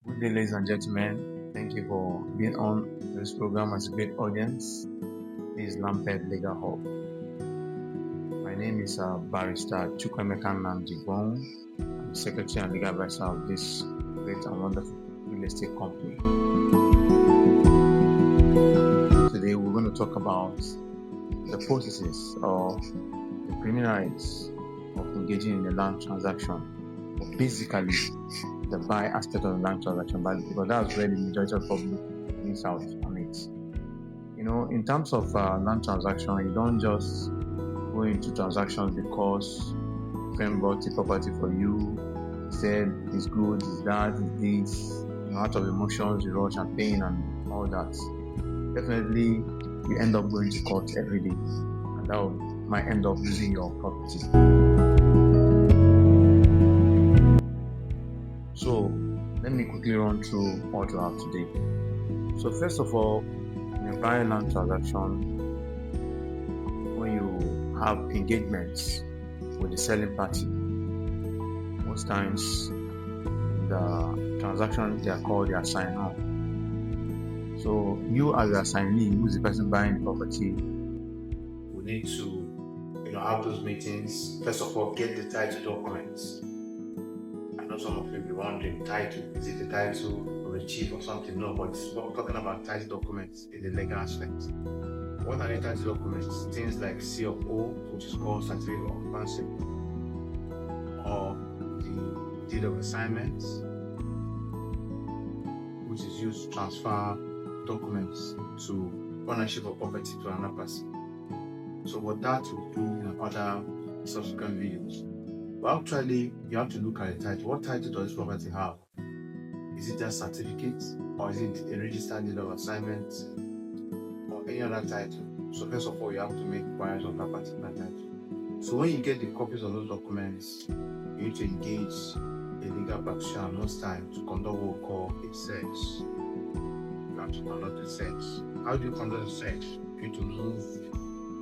Good day, ladies and gentlemen. Thank you for being on this program as a great audience. This is Lamped Legal Hub. My name is Barrister Chukwemeka Nnamdi-Gbon. I'm the Secretary and Legal Advisor of this great and wonderful real estate company. Today, we're going to talk about the processes or the preliminaries of engaging in a land transaction. But basically, the buy aspect of the land transaction, because that's where the majority of the public miss out on it. In terms of land transaction, you don't just go into transactions because a friend bought a property for you, said it's good, it's that, it's this, out of emotions, you rush and pain and all that. Definitely, you end up going to court every day, and that might end up losing your property. So let me quickly run through what you have today. So first of all, in a buy land transaction, when you have engagements with the selling party, most times the transaction they are called the assignor. So you as the assignee, who's the person buying the property, will need to have those meetings. First of all, get the title documents. I know some of you will be wondering, title, is it the title of a chief or something? No, but we're talking about title documents in the legal aspect. What are the title documents? Things like C/O, which is called certificate of occupancy, or the deed of assignment, which is used to transfer documents to ownership of property to another person. So what that will do in other subsequent videos. But actually, you have to look at the title. What title does this property have? Is it just certificate, or is it a registered deed of assignment, or any other title? So first of all, you have to make inquiries on that particular title. So when you get the copies of those documents, you need to engage a legal practitioner most times to conduct what we call a search. You have to conduct a search. How do you conduct a search? You need to move.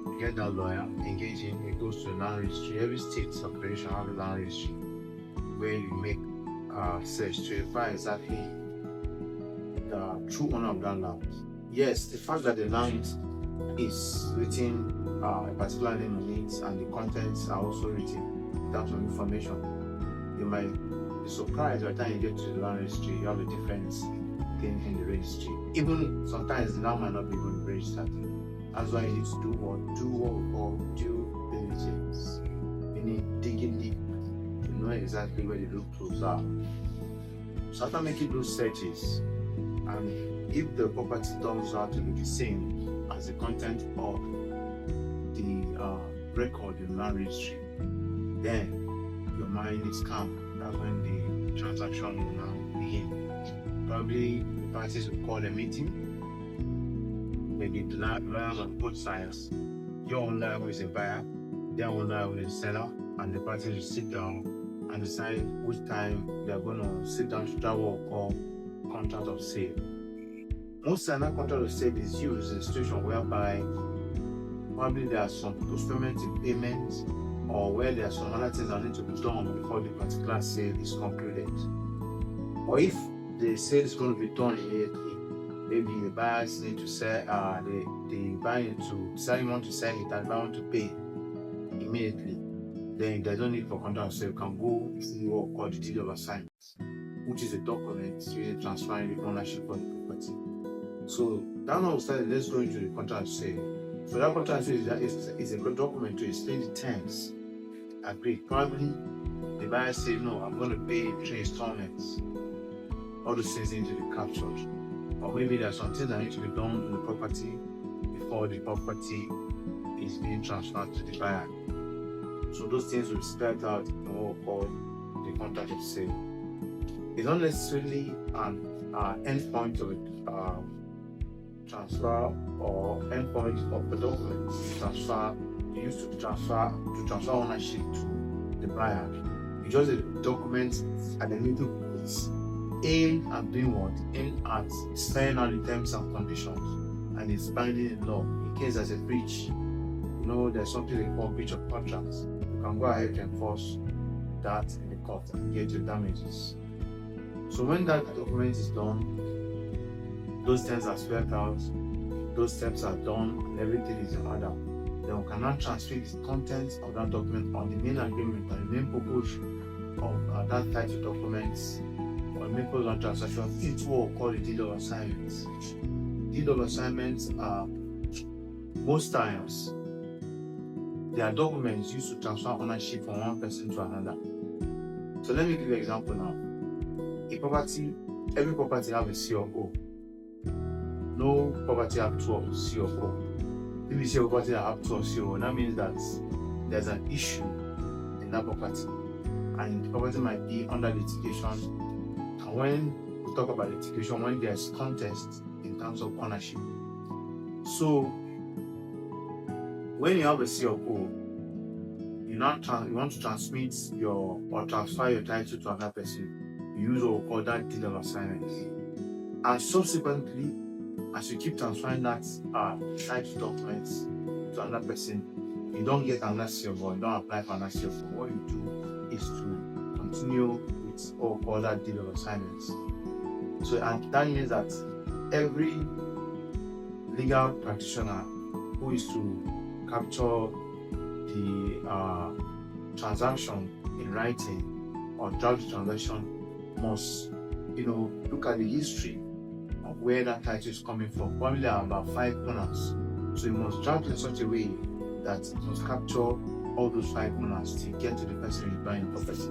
You get that lawyer, engage him, he goes to the land registry. Every state operation has a land registry where you make a search to verify exactly the true owner of that land. Yes, the fact that the land is written a particular name on it and the contents are also written in terms of information, you might be surprised by the time you get to the land registry, you have a different thing in the registry. Even sometimes the land might not be even registered. That's why you need to do what we call due diligence, meaning digging deep to know exactly where the root clues are. So after making those searches, and if the property turns out to be the same as the content of the record in the land registry, then your mind is calm. That's when the transaction will now begin. Probably the parties will call a meeting. Maybe the lawyers on both sides, your own lawyer who is a buyer, their own lawyer who is a seller, and the parties will sit down and decide which time they are going to sit down to draw what we call contract of sale. Most times, that contract of sale is used in a situation whereby probably there are some postponement in payments, or where there are some other things that need to be done before the particular sale is concluded. Or if the sale is going to be done immediately, maybe the buyers need to sell, the buyer need to decide you want to sell it and want to pay immediately. Then there's no need for contract of sale. You can go through what we call the deed of assignment, which is a document really transferring the ownership of the property. So that now started, let's go into the contract of sale. So that contract of sale is a good document to explain the terms agreed. Probably the buyer say, no, I'm going to pay 3 installments. All those things need to be captured. Or maybe there's something that needs to be done to the property before the property is being transferred to the buyer. So those things will be spelled out in what we call the contract of sale. It's not necessarily an endpoint of a transfer or endpoint of the document transfer used to transfer ownership to the buyer. It's just a document at the middle place, aimed at doing what? Aimed at spelling out the terms and conditions, and it's binding in law in case there's a breach. There's something they call breach of contracts. You can go ahead and enforce that in the court and get your damages. So when that document is done, those steps are spelled out, those steps are done, and everything is in order, then we cannot transfer the contents of that document on the main agreement or the main purpose of that title documents or main purpose of transaction into what we call the deed of assignments. Deed of assignments are most times they are documents used to transfer ownership from one person to another. So let me give you an example now. Every property have a C of O. No property have two of C of O. If you see a property that have two of C of O, that means that there's an issue in that property, and the property might be under litigation. And when we talk about litigation, when there's contest in terms of ownership. So when you have a C of O, you want to transmit or transfer your title to another person, you use what we call that deed of assignment. And subsequently, as you keep transferring that title documents to another person, you don't get another C of O, you don't apply for another C of O. What you do is to continue with what we call that deed of assignments. So, and that means that every legal practitioner who is to capture the transaction in writing or draft the transaction must, look at the history of where that title is coming from. Probably there are about 5 owners, so you must draft in such a way that it must capture all those 5 owners to get to the person who is buying the property.